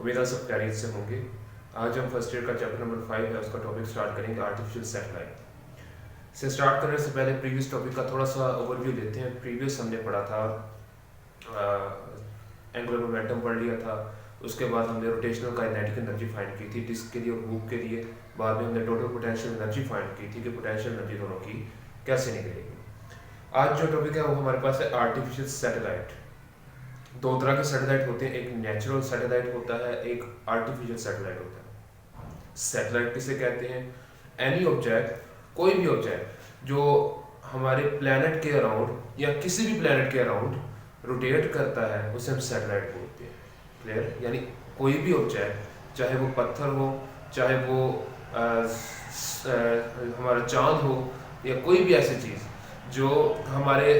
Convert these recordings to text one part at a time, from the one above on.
उम्मीद है सब खैरियत से होंगे। आज हम फर्स्ट ईयर का चैप्टर नंबर 5 है, उसका टॉपिक स्टार्ट करेंगे आर्टिफिशियल सैटेलाइट से। स्टार्ट करने से पहले प्रीवियस टॉपिक का थोड़ा सा ओवरव्यू लेते हैं। प्रीवियस हमने पढ़ा था एंगुलर मोमेंटम पढ़ लिया था, उसके बाद हमने रोटेशनल काइनेटिक एनर्जी फाइंड की थी डिस्क के लिए और हुक के लिए। बाद में हमने टोटल पोटेंशियल एनर्जी फाइंड की थी कि पोटेंशियल एनर्जी दोनों की कैसे निकलेगी। आज जो टॉपिक है वो हमारे पास है आर्टिफिशियल सैटेलाइट। दो तरह के सैटेलाइट होते हैं, एक नेचुरल सैटेलाइट होता है, एक आर्टिफिशियल सैटेलाइट होता है। सैटेलाइट किसे कहते हैं? एनी ऑब्जेक्ट, कोई भी ऑब्जेक्ट जो हमारे प्लैनेट के अराउंड या किसी भी प्लैनेट के अराउंड रोटेट करता है उसे हम सैटेलाइट बोलते हैं। क्लियर? यानी कोई भी ऑब्जेक्ट, चाहे वो पत्थर हो, चाहे वो हमारा चांद हो, या कोई भी ऐसी चीज़ जो हमारे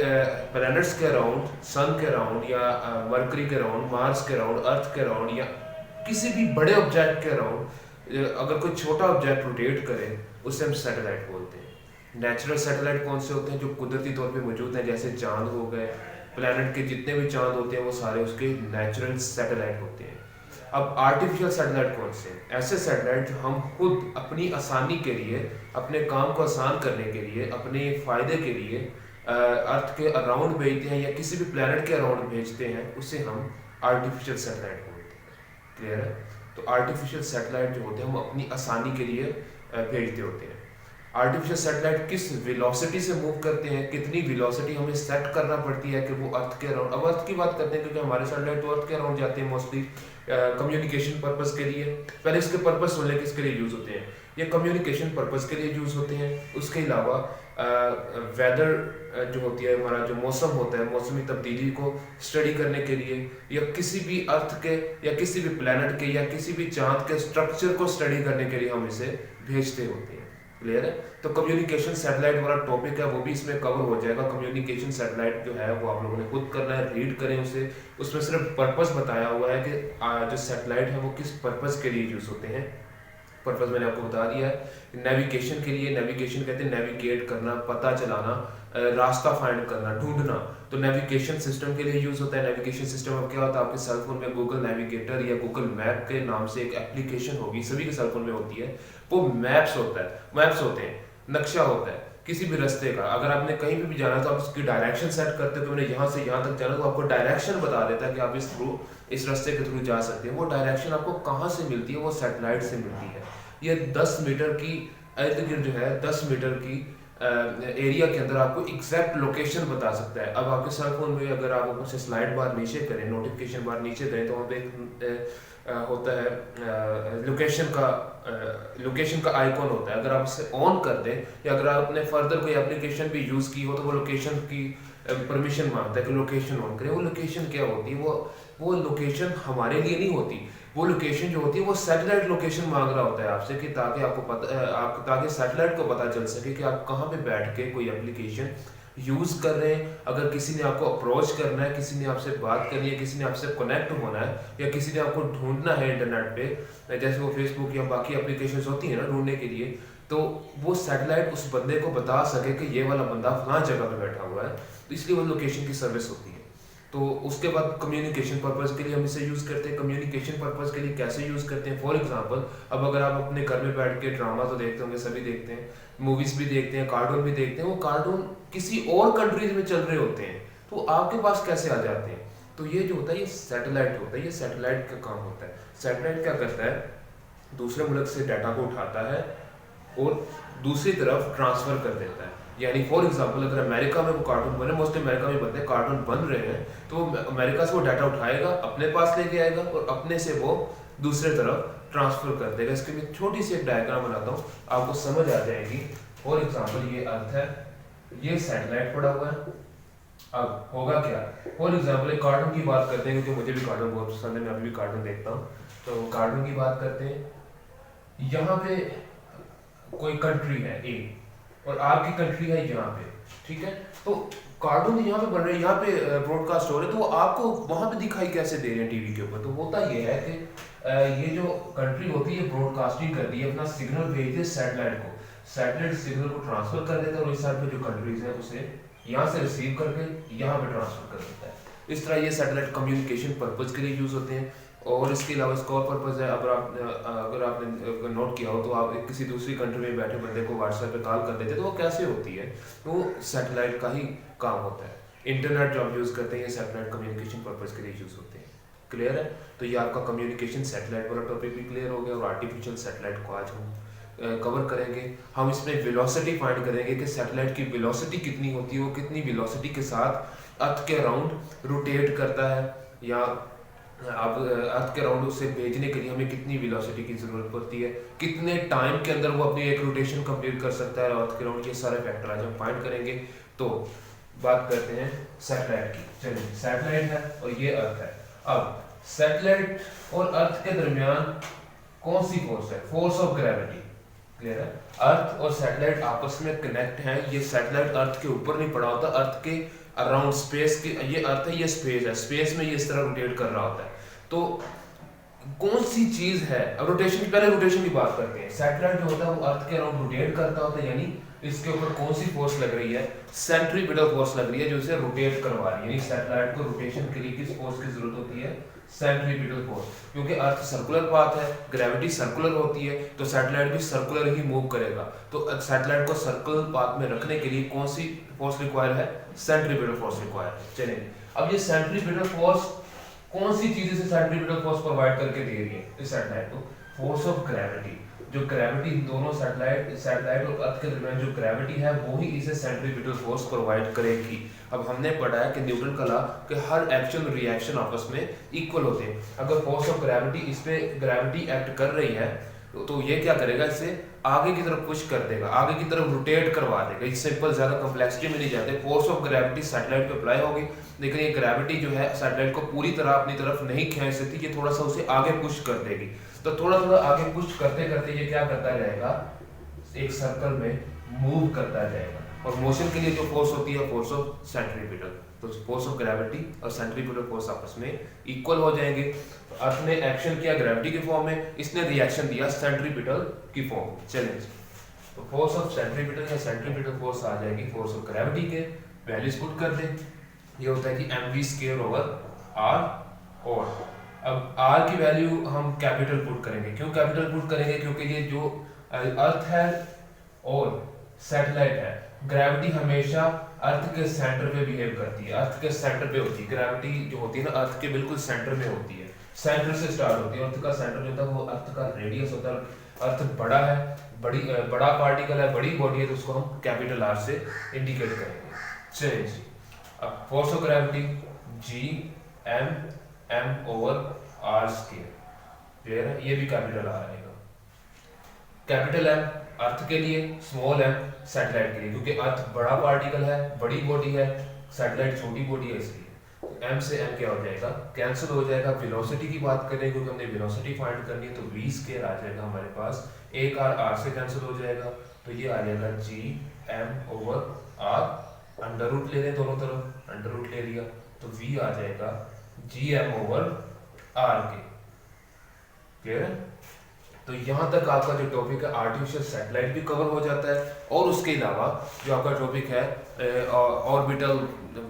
प्लैनेट्स के अराउंड, सन के अराउंड या मरकरी के अराउंड, मार्स के अराउंड, अर्थ के अराउंड या किसी भी बड़े ऑब्जेक्ट के अराउंड अगर कोई छोटा ऑब्जेक्ट रोटेट करे उसे हम सैटेलाइट बोलते हैं। नेचुरल सैटेलाइट कौन से होते हैं? जो कुदरती तौर पे मौजूद हैं, जैसे चांद हो गए, प्लैनेट के जितने भी चांद होते हैं वो सारे उसके नेचुरल सैटेलाइट होते हैं। अब आर्टिफिशियल सैटेलाइट कौन से? ऐसे सैटेलाइट जो हम खुद अपनी आसानी के लिए, अपने काम को आसान करने के लिए, अपने फ़ायदे के लिए अर्थ के अराउंड भेजते हैं या किसी भी प्लैनेट के अराउंड भेजते हैं, उसे हम आर्टिफिशियल सैटेलाइट बोलते हैं। क्लियर है? तो आर्टिफिशियल सैटेलाइट जो होते हैं हम अपनी आसानी के लिए भेजते होते हैं। आर्टिफिशियल सैटेलाइट किस वेलोसिटी से मूव करते हैं, कितनी वेलोसिटी हमें सेट करना पड़ती है कि वो अर्थ के अराउंड, अब अर्थ की बात करते हैं क्योंकि हमारे सैटेलाइट तो अर्थ के अराउंड जाते हैं मोस्टली कम्युनिकेशन पर्पस के लिए। पहले इसके पर्पस सुन लें किसके लिए यूज़ होते हैं। ये कम्युनिकेशन पर्पस के लिए यूज़ होते हैं। उसके अलावा वेदर जो होती है, हमारा जो मौसम होता है, मौसमी तब्दीली को स्टडी करने के लिए, या किसी भी अर्थ के या किसी भी प्लैनेट के या किसी भी चांद के स्ट्रक्चर को स्टडी करने के लिए हम इसे भेजते होते हैं। क्लियर है? तो कम्युनिकेशन सैटेलाइट वाला टॉपिक है वो भी इसमें कवर हो जाएगा। कम्युनिकेशन सैटेलाइट जो है वो आप लोगों ने खुद करना है, रीड करें उसे। उसमें सिर्फ पर्पस बताया हुआ है कि जो सैटेलाइट है वो किस पर्पस के लिए यूज़ होते हैं। पर्पस मैंने आपको बता दिया है। नेविगेशन के लिए, नेविगेशन कहते हैं नेविगेट करना, पता चलाना, रास्ता फाइंड करना, ढूंढना। तो नेविगेशन सिस्टम के लिए यूज़ होता है। नेविगेशन सिस्टम अब क्या होता है, आपके सेलफोन में गूगल नेविगेटर या गूगल मैप के नाम से एक एप्लीकेशन होगी, सभी के सेलफोन में होती है। वो मैप्स होता है, मैप्स होते हैं, नक्शा होता है किसी भी रास्ते का। अगर आपने कहीं भी जाना तो आप उसकी डायरेक्शन सेट करते हो कि मैंने यहाँ से यहाँ तक जाना, तो आपको डायरेक्शन बता देता है कि आप इस रास्ते के थ्रू जा सकते हैं। वो डायरेक्शन आपको कहाँ से मिलती है? वो सैटेलाइट से मिलती है। ये 10 मीटर की इर्द गिर्द जो है 10 मीटर की एरिया के अंदर आपको एग्जैक्ट लोकेशन बता सकता है। अब आपके सेलफोन में अगर आप ऊपर से स्लाइड बार नीचे करें, नोटिफिकेशन बार नीचे करें, तो वहाँ पे एक होता है लोकेशन का आइकॉन होता है। अगर आप उसे ऑन कर दें या अगर आपने फर्दर कोई एप्लीकेशन भी यूज़ की हो तो वो लोकेशन की परमिशन मांगता है कि लोकेशन ऑन करें। वो लोकेशन क्या होती है? वो लोकेशन हमारे लिए नहीं होती। वो लोकेशन जो होती है वो सैटेलाइट लोकेशन मांग रहा होता है आपसे कि ताकि सैटेलाइट को पता चल सके कि आप कहाँ पे बैठ के कोई एप्लीकेशन यूज़ कर रहे हैं। अगर किसी ने आपको अप्रोच करना है, किसी ने आपसे बात करनी है, किसी ने आपसे कनेक्ट होना है, या किसी ने आपको ढूंढना है इंटरनेट पे, जैसे वो फेसबुक या बाकी एप्लीकेशंस होती हैं ना ढूंढने के लिए, तो वो सैटेलाइट उस बंदे को बता सके कि ये वाला बंदा फलां जगह पे बैठा हुआ है। तो इसलिए वो लोकेशन की सर्विस होती है। तो उसके बाद कम्युनिकेशन पर्पस के लिए हम इसे यूज़ करते हैं। कम्युनिकेशन पर्पस के लिए कैसे यूज़ करते हैं? फॉर एग्जांपल, अब अगर आप अपने घर में बैठ के ड्रामा तो देखते होंगे, सभी देखते हैं, मूवीज़ भी देखते हैं, कार्टून भी देखते हैं। वो कार्टून किसी और कंट्रीज में चल रहे होते हैं, तो आपके पास कैसे आ जाते हैं? तो ये जो होता है ये सैटेलाइट होता है। ये सैटेलाइट का काम होता है। सैटेलाइट क्या करता है? दूसरे मुल्क से डाटा को उठाता है और दूसरी तरफ ट्रांसफ़र कर देता है। यानी फॉर एग्जांपल, अगर अमेरिका में वो कार्टून बने, मोस्टली अमेरिका में बनते हैं, कार्टून बन रहे हैं, तो अमेरिका से वो डाटा उठाएगा, अपने पास लेके आएगा और अपने से वो दूसरे तरफ ट्रांसफ़र कर देगा। इसके लिए छोटी सी एक डायग्राम बनाता हूँ, आपको समझ आ जाएगी। फॉर एग्जांपल, ये अर्थ है, ये सैटेलाइट पड़ा हुआ है। अब होगा क्या? फॉर एग्जांपल एक कार्टून की बात करते हैं क्योंकि मुझे भी कार्टून बहुत पसंद है, मैं अभी भी कार्टून देखता हूँ। तो कार्टून की बात करते हैं। यहाँ पे कोई कंट्री है ए और आपकी कंट्री है यहाँ पे, ठीक है? तो कार्टून यहाँ पे बन रहे हैं, यहाँ पे ब्रॉडकास्ट हो रहे हैं, तो वो आपको वहाँ पे दिखाई कैसे दे रहे हैं टीवी के ऊपर? तो होता ये है कि ये जो कंट्री होती है ब्रॉडकास्टिंग करती है, अपना सिग्नल भेजती है सैटेलाइट को। सैटेलाइट सिग्नल को ट्रांसफर कर देता है और इस साइड पे जो कंट्रीज है उसे यहाँ से रिसीव करके यहाँ पे ट्रांसफर कर देता है। इस तरह ये सैटेलाइट कम्युनिकेशन पर्पज के लिए यूज़ होते हैं। और इसके अलावा इसका और पर्पज़ है, अगर आपने नोट किया हो तो आप किसी दूसरी कंट्री में बैठे बंदे को व्हाट्सएप पे कॉल कर देते तो वो कैसे होती है, तो सैटेलाइट का ही काम होता है। इंटरनेट जो आप यूज़ करते हैं ये सैटेलाइट कम्युनिकेशन पर्पज़ के लिए यूज़ होते हैं। क्लियर है? तो ये आपका कम्युनिकेशन सैटेलाइट वाला टॉपिक भी क्लियर हो गया। और आर्टिफिशियल सैटेलाइट को आज हम कवर करेंगे। हम इसमें वेलोसिटी फाइंड करेंगे कि सैटेलाइट की वेलोसिटी कितनी होती है, वो कितनी वेलोसिटी के साथ अर्थ के अराउंड रोटेट करता है, या अब अर्थ के अराउंड उसे भेजने के लिए हमें कितनी वेलोसिटी की ज़रूरत पड़ती है, कितने टाइम के अंदर वो अपनी एक रोटेशन कंप्लीट कर सकता है अर्थ के अराउंड। ये सारे फैक्टर आज हम फाइंड करेंगे। तो बात करते हैं सैटेलाइट की। चलिए, सैटेलाइट है और ये अर्थ है। अब सैटेलाइट और अर्थ के दरमियान कौन सी फोर्स है? Force of gravity. क्लियर है? अर्थ और सैटेलाइट आपस में कनेक्ट हैं। ये सैटेलाइट अर्थ के ऊपर नहीं पड़ा होता, अर्थ के अराउंड स्पेस के, ये अर्थ है, ये स्पेस है, स्पेस में ये इस तरह रोटेट कर रहा होता है। तो कौन सी चीज है, अब रोटेशन, पहले रोटेशन की बात करते हैं। सैटेलाइट जो होता है वो अर्थ के अराउंड रोटेट करता होता है, यानी इसके ऊपर कौन सी फोर्स लग रही है? सेंट्रीपिटल फोर्स लग रही है जो इसे रोटेट करवा रही है। यानी सैटेलाइट को रोटेशन के लिए किस फोर्स की जरूरत होती है? Centripetal force. क्योंकि अर्थ सर्कुलर पाथ है, ग्रेविटी सर्कुलर होती है, तो सैटेलाइट भी सर्कुलर ही मूव करेगा। तो सैटेलाइट को सर्कुलर पाथ में रखने के लिए कौन सी फोर्स रिक्वायर है? सेंट्रीपिटल फोर्स रिक्वायर है। चलिए, अब ये सेंट्रीपिटल फोर्स कौन सी चीज से सेंट्रीपिटल फोर्स प्रोवाइड करके दे रही है इस सैटेलाइट को? Force of gravity. जो ग्रेविटी दोनों सैटेलाइट और अर्थ के दरमियान जो ग्रेविटी है वो ही इसे सेंट्रीपिटल फोर्स प्रोवाइड करेगी। अब हमने पढ़ा है कि न्यूटन का लॉ कि हर एक्शन और रिएक्शन आपस में इक्वल होते हैं। अगर फोर्स ऑफ ग्रेविटी इस पे ग्रेविटी एक्ट कर रही है तो ये क्या करेगा? इसे आगे की तरफ पुश कर देगा, आगे की तरफ रोटेट करवा देगा। इस सिंपल, ज्यादा कॉम्प्लेक्सिटी में नहीं जाते। फोर्स ऑफ ग्रेविटी सैटेलाइट पे अप्लाई होगी, लेकिन ये ग्रेविटी जो है सैटेलाइट को पूरी तरह अपनी तरफ नहीं खींच सकती, ये थोड़ा सा उसे आगे पुश कर देगी। तो थोड़ा थोड़ा आगे पुश करते करते ये क्या करता जाएगा? एक सर्कल में मूव करता जाएगा। और मोशन के लिए जो फोर्स होती है फोर्स ऑफ सेंट्रीपिटल, तो फोर्स ऑफ ग्रेविटी और सेंट्रीपिटल फोर्स आपस में इक्वल हो जाएंगे। तो अर्थ ने एक्शन किया ग्रेविटी के फॉर्म में, इसने रिएक्शन दिया सेंट्रीपिटल की फॉर्म में। चलिए, तो फोर्स ऑफ सेंट्रीपिटल या सेंट्रीपिटल फोर्स आ जाएगी फोर्स ऑफ ग्रेविटी के। वैल्यूज पुट कर दें। ये होता है कि mv²/r। और अब r की वैल्यू हम कैपिटल पुट करेंगे। क्यों कैपिटल पुट करेंगे? क्योंकि ये जो अर्थ है और सैटेलाइट है, ग्रेविटी हमेशा अर्थ के सेंटर पे बिहेव करती है, अर्थ के सेंटर पे होती है। ग्रेविटी जो होती है ना, अर्थ के बिल्कुल सेंटर में होती है, सेंटर से स्टार्ट होती है। अर्थ का सेंटर जो होता है वो अर्थ का रेडियस होता है। अर्थ बड़ा है, बड़ा पार्टिकल है, बड़ी बॉडी है, तो उसको हम कैपिटल R से इंडिकेट करेंगे। चलिए जी, अब force of gravity Gm/m/r²। Clear है? ये भी कैपिटल R आएगा। कैपिटल M अर्थ के लिए, स्मॉल m सैटेलाइट के लिए, क्योंकि अर्थ बड़ा पार्टिकल है, बड़ी बॉडी है, सैटेलाइट छोटी बॉडी है, इसलिए तो m से m क्या हो जाएगा? कैंसिल हो जाएगा। वेलोसिटी की बात करें क्योंकि हमने वेलोसिटी फाइंड करनी है, तो v² आ जाएगा हमारे पास। एक r से कैंसिल हो जाएगा, तो ये आ जाएगा Gm/r। अंडर रूट ले लें दोनों तरफ, अंडर रूट ले लिया तो v आ जाएगा Gm/r के। क्लियर है? तो यहाँ तक आपका जो टॉपिक है आर्टिफिशियल सैटेलाइट भी कवर हो जाता है। और उसके अलावा जो आपका टॉपिक है ऑर्बिटल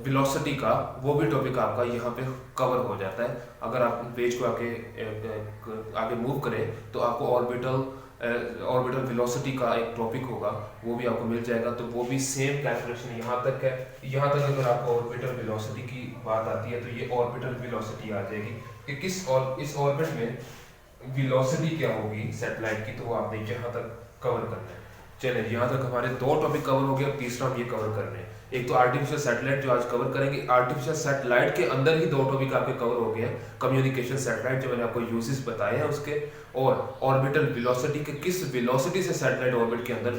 वेलोसिटी का, वो भी टॉपिक आपका यहाँ पे कवर हो जाता है। अगर आप पेज को आगे मूव करें तो आपको ऑर्बिटल वेलोसिटी का एक टॉपिक होगा, वो भी आपको मिल जाएगा। तो वो भी सेम कैलकुलेशन यहाँ तक है। यहाँ तक अगर आपको ऑर्बिटल वेलोसिटी की बात आती है तो ये ऑर्बिटल वेलोसिटी आ जाएगी कि इस ऑर्बिट में वेलोसिटी क्या होगी सैटेलाइट की, तो वो आपने यहाँ तक कवर करना है। चलिए, यहाँ तक हमारे 2 टॉपिक कवर हो गए। अब तीसरा हम ये कवर कर रहे हैं, एक तो आर्टिफिशियल सैटेलाइट जो आज कवर करेंगे। आर्टिफिशियल सैटेलाइट के अंदर ही 2 टॉपिक आपके कवर हो गए हैं। कम्युनिकेशन सैटेलाइट जो मैंने आपको यूजेस बताए हैं उसके, और ऑर्बिटल वेलोसिटी के, किस वेलोसिटी से सैटेलाइट ऑर्बिट के अंदर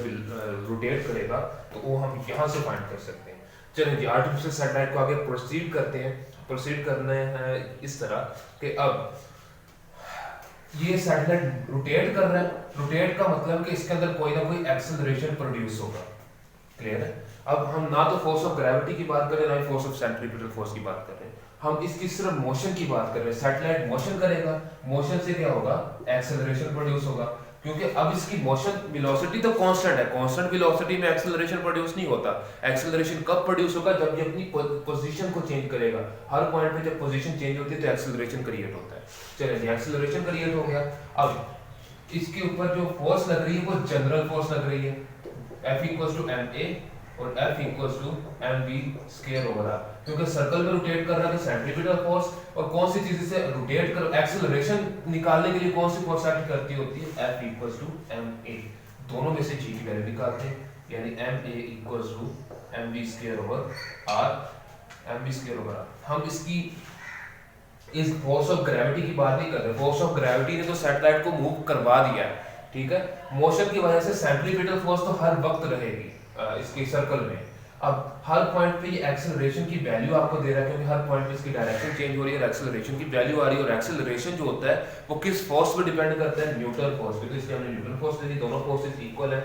रोटेट करेगा, तो वो हम यहाँ से फाइंड कर सकते हैं। चलिए जी, आर्टिफिशियल सैटेलाइट को आगे प्रोसीड करते हैं। प्रोसीड करने हैं इस तरह कि अब ये सैटेलाइट रोटेट कर रहा है। रोटेट का मतलब कि इसके अंदर कोई ना कोई एक्सेलरेशन प्रोड्यूस होगा। क्लियर है? अब हम ना तो फोर्स ऑफ ग्रेविटी की बात कर रहे हैं, ना ही फोर्स ऑफ सेंट्रीपिटल फोर्स की बात कर रहे हैं। हम इसकी सिर्फ मोशन की बात कर रहे हैं। सैटेलाइट मोशन करेगा, मोशन से क्या होगा? एक्सेलरेशन प्रोड्यूस होगा। क्योंकि अब इसकी मोशन वेलोसिटी तो कांस्टेंट है, कांस्टेंट वेलोसिटी में एक्सेलरेशन प्रोड्यूस नहीं होता। एक्सेलरेशन कब प्रोड्यूस होगा, जब ये अपनी पोजीशन को चेंज करेगा। हर पॉइंट पे जब पोजीशन चेंज होती है तो एक्सेलरेशन क्रिएट होता है। चलिए जी, एक्सेलरेशन क्रिएट हो गया। अब इसके ऊपर जो फोर्स लग रही है वो जनरल फोर्स लग रही है, F इक्वल्स टू ma और F equals to mv square over r, क्योंकि सर्कल में रोटेट कर रहा है तो सेंट्रीपिटल फोर्स, और कौन सी चीज से रोटेट कर एक्सेलरेशन निकालने के लिए कौन सी फोर्स एक्ट करती होती है, F इक्वल्स टू ma। दोनों में से g की वैल्यू निकालते हैं, यानी ma equals to mv square over r, mv square over r। हम इसकी इस फोर्स ऑफ ग्रेविटी की बात नहीं कर रहे। फोर्स ऑफ ग्रेविटी ने तो सैटेलाइट को मूव करवा दिया है, ठीक है। मोशन की वजह से सेंट्रीपिटल फोर्स तो हर वक्त रहेगी इसके सर्कल में। अब हर पॉइंट पे ये एक्सेलरेशन की वैल्यू आपको दे रहा है, क्योंकि हर पॉइंट पे इसकी डायरेक्शन चेंज हो रही है और एक्सेलरेशन की वैल्यू आ रही है। और एक्सेलरेशन जो होता है वो किस फोर्स पे डिपेंड करता है, न्यूटन फोर्स पे। तो इसलिए हमने न्यूटन फोर्स ले ली। दोनों फोर्सेस इक्वल है,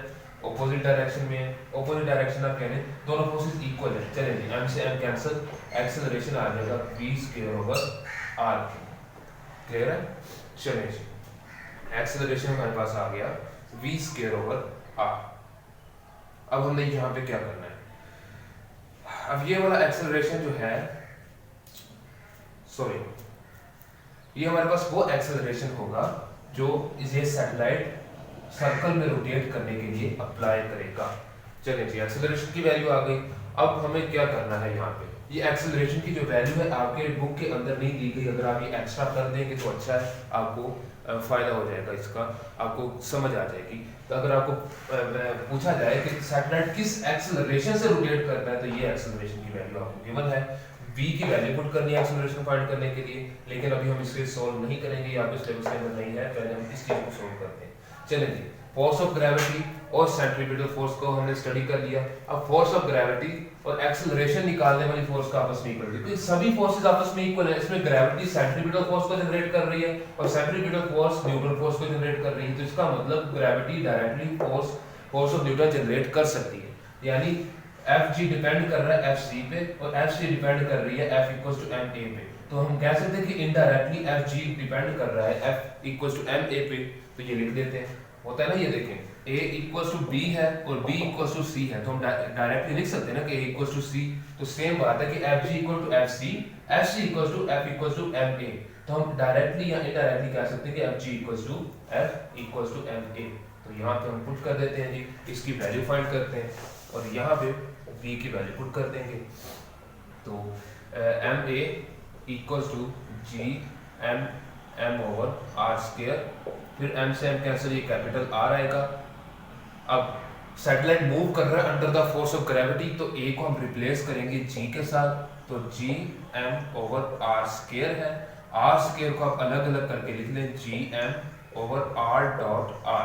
ऑपोजिट डायरेक्शन में है। ऑपोजिट डायरेक्शन आप कह रहे हैं, दोनों फोर्सेस इक्वल है। चलिए m से m कैंसिल, एक्सेलरेशन आ जाएगा v square over r। Clear है? चलिए जी, एक्सेलरेशन हमारे पास आ गया v स्क्वायर ओवर r। अब हमने यहाँ पे क्या करना है, अब ये वाला एक्सेलरेशन जो है, सॉरी, ये हमारे पास वो एक्सेलरेशन होगा जो ये सैटेलाइट सर्कल में रोटेट करने के लिए अप्लाई करेगा। चलिए जी, एक्सेलरेशन की वैल्यू आ गई। अब हमें क्या करना है, यहाँ पे ये एक्सेलरेशन की जो वैल्यू है आपके बुक के अंदर नहीं दी गई। अगर आप ये एक्स्ट्रा कर देंगे तो अच्छा है, आपको फायदा हो जाएगा, इसका आपको समझ आ जाएगी। तो अगर आपको पूछा जाए कि सैटेलाइट किस एक्सेलरेशन से रोटेट करता है, तो ये एक्सेलरेशन की वैल्यू आपको गिवन है। v की वैल्यू पुट करनी है एक्सेलरेशन फाइंड करने के लिए, लेकिन अभी हम इसके सॉल्व नहीं करेंगे, यहाँ पे सिलेबस के अंदर नहीं है। पहले हम इस चीज को सॉल्व करते हैं। चलें जी, फोर्स ऑफ ग्रेविटी और सेंट्रीपिटल फोर्स को हमने स्टडी कर लिया। अब फोर्स ऑफ ग्रेविटी और एक्सेलरेशन निकालने वाली फोर्स का आपस में इक्वल है, क्योंकि सभी फोर्सेस आपस में इक्वल है। इसमें ग्रेविटी सेंट्रीपिटल फोर्स को जनरेट कर रही है और सेंट्रीपिटल फोर्स न्यूटन फोर्स को जनरेट कर रही है। तो इसका मतलब gravity directly force of Newton generate कर सकती है। यानी Fg डिपेंड कर रहा है Fc पे और Fc डिपेंड कर रही है F इक्वल्स टू ma पे। तो हम कह सकते हैं कि इनडायरेक्टली Fg डिपेंड कर रहा है F इक्वल्स टू ma पे। तो ये लिख देते हैं, होता है ना, ये देखें A इक्वल्स टू B है और B इक्वल्स टू C है, तो हम डायरेक्टली लिख सकते हैं ना कि A इक्वल्स टू C। तो सेम बात है कि Fg equal to Fc, Fc equals to F equals to ma। तो हम डायरेक्टली या इनडायरेक्टली कह सकते हैं कि Fg equals to F equals to ma। तो यहाँ पे हम पुट कर देते हैं जी, इसकी वैल्यू फाइंड करते हैं और यहाँ पे v की वैल्यू पुट कर देंगे। तो ma equals to g m over r square, फिर m से m कैंसिल, ये कैपिटल R आएगा। अब सैटेलाइट मूव कर रहा है under the force of gravity, तो a को हम रिप्लेस करेंगे g के साथ, तो g m over r square है। r स्क्वायर को आप अलग अलग करके लिख लें, g m over r dot r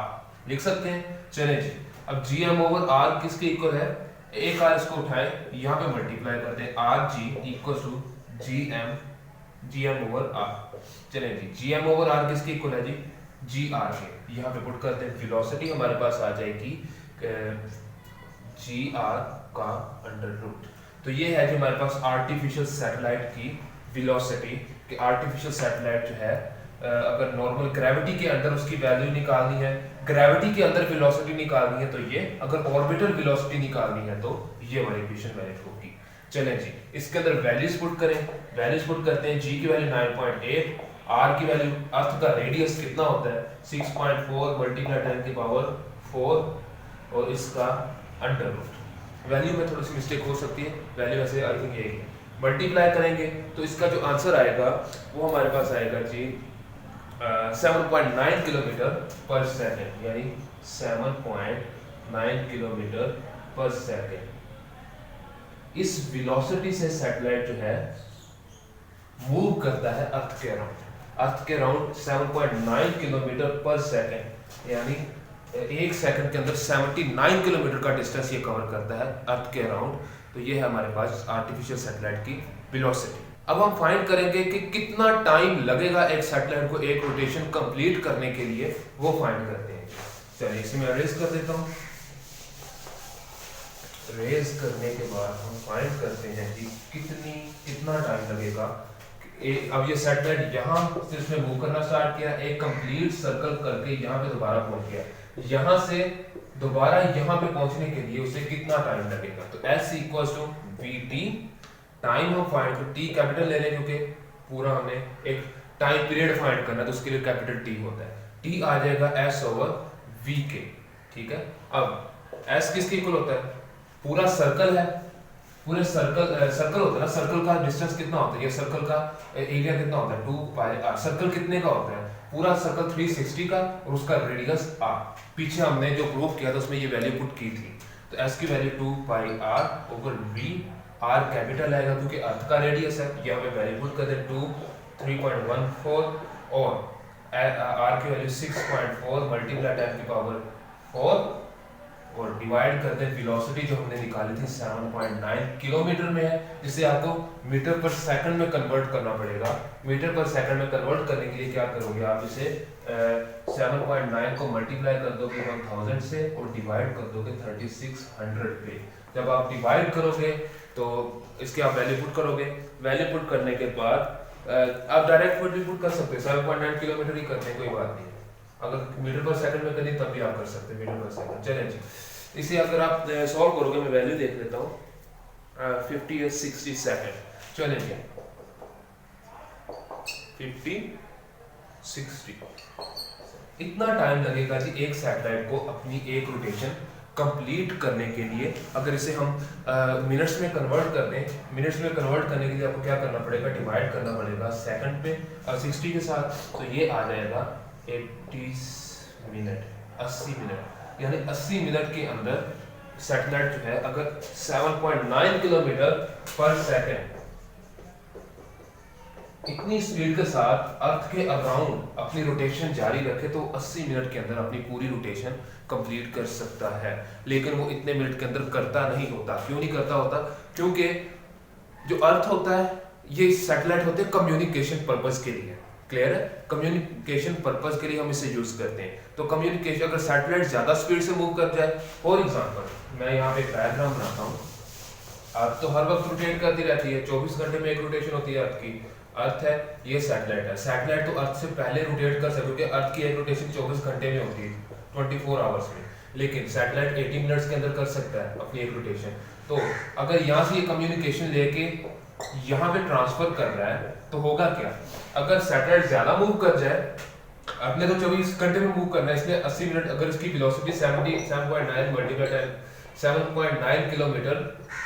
लिख सकते हैं। चलें जी, अब g m ओवर r किसके इक्वल है, एक r इसको उठाएं, यहाँ पे मल्टीप्लाई करते हैं, r g equal to g m over r। चलें जी, g m ओवर r किसके इक्वल है जी, g r के। यहाँ पे पुट करते हैं, वेलोसिटी हमारे पास आ जाएगी g r का अंडर रूट। तो ये है जो हमारे पास आर्टिफिशियल सैटेलाइट की वेलोसिटी। कि आर्टिफिशियल सैटेलाइट जो है अगर नॉर्मल ग्रेविटी के अंदर उसकी वैल्यू निकालनी है, ग्रेविटी के अंदर वेलोसिटी निकालनी है तो ये, अगर ऑर्बिटल वेलोसिटी निकालनी है तो ये वाली इक्वेशन वैलिड होगी। चलें जी, इसके अंदर वैल्यूज पुट करें। वैल्यूज पुट करते हैं, g की वैल्यू 9.8, r की वैल्यू, अर्थ का रेडियस कितना होता है 6.4 मल्टीप्लाई 10 की पावर 4 और इसका अंडर रूट। वैल्यू में थोड़ी सी मिस्टेक हो सकती है, वैल्यू वैसे आई थिंक यही है। मल्टीप्लाई करेंगे तो इसका जो आंसर आएगा वो हमारे पास आएगा जी 7.9 किलोमीटर पर सेकेंड, यानी 7.9 किलोमीटर पर सेकेंड। इस वेलोसिटी से सैटेलाइट जो है मूव करता है अर्थ के अराउंड 7.9 किलोमीटर पर सेकेंड, यानी एक सेकंड के अंदर 79 किलोमीटर का डिस्टेंस ये कवर करता है अर्थ के अराउंड। तो ये है हमारे पास आर्टिफिशियल सैटेलाइट की वेलोसिटी। अब हम फाइंड करेंगे कि कितना टाइम लगेगा एक सैटेलाइट को एक रोटेशन कंप्लीट करने के लिए, वो फाइंड करते हैं। चलिए इसे मैं अरेज कर देता हूँ। रेज करने के बाद हम फाइंड करते हैं कि कितना टाइम लगेगा अब ये सैटेलाइट यहाँ से इसने मूव करना स्टार्ट किया, एक कंप्लीट सर्कल करके यहाँ पे दोबारा पहुंच गया। यहाँ से दोबारा यहाँ पे पहुंचने के लिए उसे कितना टाइम लगेगा? तो s equals to vt, time हम फाइंड कर, t कैपिटल ले लें क्योंकि पूरा हमने एक टाइम पीरियड फाइंड करना है, तो उसके लिए कैपिटल T होता है। t आ जाएगा s ओवर vk, ठीक है। अब s किसके इक्वल होता है? पूरा सर्कल है, पूरे सर्कल होता है ना, सर्कल का डिस्टेंस कितना होता है, ये सर्कल का एरिया कितना होता है? 2 पाई r। सर्कल कितने का होता है? पूरा सर्कल 360 का, और उसका रेडियस r। पीछे हमने जो प्रूव किया था उसमें ये वैल्यू पुट की थी, तो s की वैल्यू 2 पाई r over v, r capital आएगा क्योंकि अर्थ का रेडियस है, ये हमें वैल्यू पुट कर दे 3.14, और r की वैल्यू 6.4 मल्टीप्लाई 10 की पावर 4, और डिवाइड करते हैं वेलोसिटी जो हमने निकाली थी 7.9 किलोमीटर में है, जिसे आपको मीटर पर सेकंड में कन्वर्ट करना पड़ेगा। मीटर पर सेकंड में कन्वर्ट करने के लिए क्या करोगे आप? इसे 7.9 को मल्टीप्लाई कर दोगे 1000 से और डिवाइड कर दोगे 3600 पे। जब आप डिवाइड करोगे तो इसके आप वैल्यू पुट करोगे, वैल्यू पुट करने के बाद आप डायरेक्ट वैल्यू पुट कर सकते हैं, 7.9 किलोमीटर ही करते हैं, कोई बात नहीं। अगर मीटर पर सेकंड में करनी तब भी आप कर सकते हैं मीटर पर सेकंड। चलें जी, इसे अगर आप सॉल्व करोगे, मैं वैल्यू देख लेता हूँ, 50 या 60 सेकंड। चलें जी, 50 60 इतना टाइम लगेगा जी एक सैटेलाइट को अपनी एक रोटेशन कंप्लीट करने के लिए। अगर इसे हम मिनट्स में कन्वर्ट कर दें, मिनट्स में कन्वर्ट करने के लिए आपको क्या करना पड़ेगा? डिवाइड करना पड़ेगा सेकंड पे और 60 के साथ, तो ये आ जाएगा 80 मिनट, 80 मिनट। यानी 80 मिनट के अंदर सैटेलाइट जो है अगर 7.9 किलोमीटर पर सेकंड इतनी स्पीड के साथ अर्थ के अराउंड अपनी रोटेशन जारी रखे तो 80 मिनट के अंदर अपनी पूरी रोटेशन कंप्लीट कर सकता है। लेकिन वो इतने मिनट के अंदर करता नहीं होता। क्यों नहीं करता होता? क्योंकि जो अर्थ होता है, ये सैटेलाइट होते हैं कम्युनिकेशन पर्पस के लिए। क्लियर है? कम्युनिकेशन पर्पस के लिए हम इसे यूज करते हैं। तो कम्युनिकेशन, अगर सैटेलाइट ज्यादा स्पीड से मूव कर जाए, फॉर एग्जांपल मैं यहाँ पे एक डायग्राम बनाता हूँ। अर्थ तो हर वक्त रोटेट करती रहती है, 24 घंटे में एक रोटेशन होती है अर्थ की। अर्थ है, ये सैटेलाइट है। सैटेलाइट तो अर्थ से पहले रोटेट कर सकते, क्योंकि अर्थ की एक रोटेशन 24 घंटे में होती है, 24 आवर्स में। लेकिन सैटेलाइट 80 मिनट्स के अंदर कर सकता है अपनी एक रोटेशन। तो अगर यहाँ से ये कम्युनिकेशन लेके यहाँ पे ट्रांसफर कर रहा है तो होगा क्या? अगर सैटेलाइट ज्यादा मूव कर जाए, अपने तो 24 घंटे में मूव करना है, इसलिए 80 मिनट, अगर इसकी वेलोसिटी 7.9 मल्टीप्लाई 7.9 किलोमीटर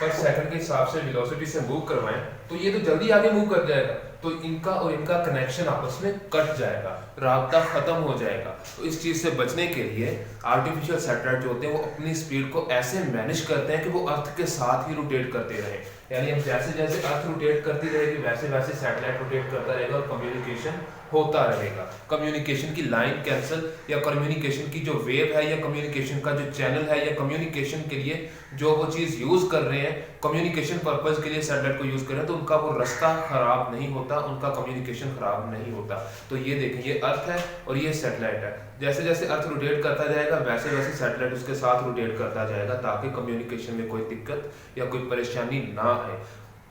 पर सेकंड के हिसाब से वेलोसिटी से मूव करवाएं तो ये तो जल्दी आगे मूव कर जाएगा। तो इनका और इनका कनेक्शन आपस में कट जाएगा, राब्ता खत्म हो जाएगा। तो इस चीज से बचने के लिए आर्टिफिशियल सैटेलाइट जो होते हैं वो अपनी स्पीड को ऐसे मैनेज करते हैं कि वो अर्थ के साथ ही रोटेट करते रहे। यानी हम जैसे जैसे अर्थ रोटेट करती रहेगी वैसे वैसे सैटेलाइट रोटेट करता रहेगा और कम्युनिकेशन होता रहेगा। कम्युनिकेशन की लाइन कैंसल या कम्युनिकेशन की जो वेव है या कम्युनिकेशन का जो चैनल है या कम्युनिकेशन के लिए जो वो चीज यूज कर रहे हैं, कम्युनिकेशन पर्पस के लिए सैटेलाइट को यूज कर रहे हैं, तो उनका वो रास्ता खराब नहीं होता, उनका कम्युनिकेशन खराब नहीं होता। तो ये देखें, ये अर्थ है और ये सैटेलाइट है। जैसे जैसे अर्थ रोटेट करता जाएगा वैसे वैसे सैटेलाइट उसके साथ रोटेट करता जाएगा, ताकि कम्युनिकेशन में कोई दिक्कत या कोई परेशानी ना आए।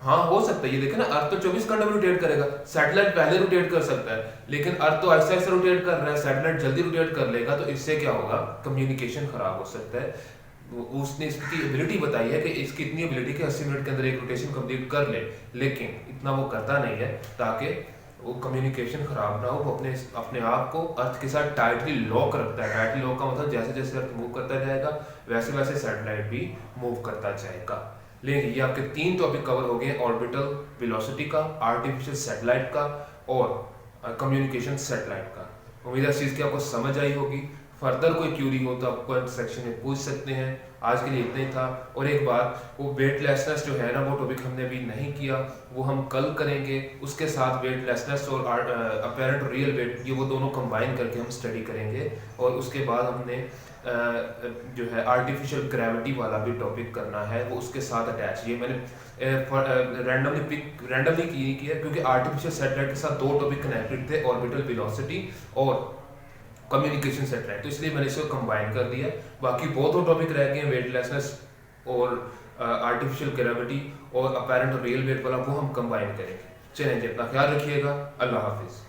हाँ, हो सकता है, ये देखें ना, अर्थ तो 24 घंटे में रोटेट करेगा, सैटेलाइट पहले रोटेट कर सकता है, लेकिन अर्थ तो ऐसा ऐसा रोटेट कर रहा है, सैटेलाइट जल्दी रोटेट कर लेगा, तो इससे क्या होगा? कम्युनिकेशन खराब हो सकता है। उसने इसकी एबिलिटी बताई है कि इसकी इतनी एबिलिटी कि 80 मिनट के अंदर एक रोटेशन कंप्लीट कर ले, लेकिन इतना वो करता नहीं है ताकि वो कम्युनिकेशन खराब ना हो। वो अपने आप को अर्थ के साथ टाइटली लॉक रखता है। टाइटली लॉक का मतलब जैसे जैसे अर्थ मूव करता जाएगा वैसे वैसे सैटेलाइट भी मूव करता जाएगा। लेकिन ये आपके 3 टॉपिक कवर हो गए, ऑर्बिटल वेलोसिटी का, आर्टिफिशियल सैटेलाइट का और कम्युनिकेशन सैटेलाइट का। उम्मीद है इस चीज़ की आपको समझ आई होगी। फर्दर कोई क्यूरी हो तो आप कमेंट सेक्शन में पूछ सकते हैं। आज के लिए इतना ही था। और एक बात, वो वेटलेसनेस जो है ना, वो टॉपिक हमने अभी नहीं किया, वो हम कल करेंगे। उसके साथ वेटलेसनेस और अपैरेंट और रियल वेट, ये वो दोनों कंबाइन करके हम स्टडी करेंगे। और उसके बाद हमने जो है आर्टिफिशियल ग्रेविटी वाला भी टॉपिक करना है, वो उसके साथ अटैच। ये मैंने रैंडमली किया क्योंकि आर्टिफिशियल सैटेलाइट के साथ 2 टॉपिक कनेक्टेड थे, ऑर्बिटल वेलोसिटी और कम्युनिकेशन सैटेलाइट, तो इसलिए मैंने इसको कंबाइन कर दिया। बाकी बहुत टॉपिक रह गए, वेटलेसनेस और आर्टिफिशियल ग्रेविटी और अपैरेंट और रियल वेट वाला, वो हम कंबाइन करेंगे। चलें जी, अपना ख्याल रखिएगा। अल्लाह हाफिज़।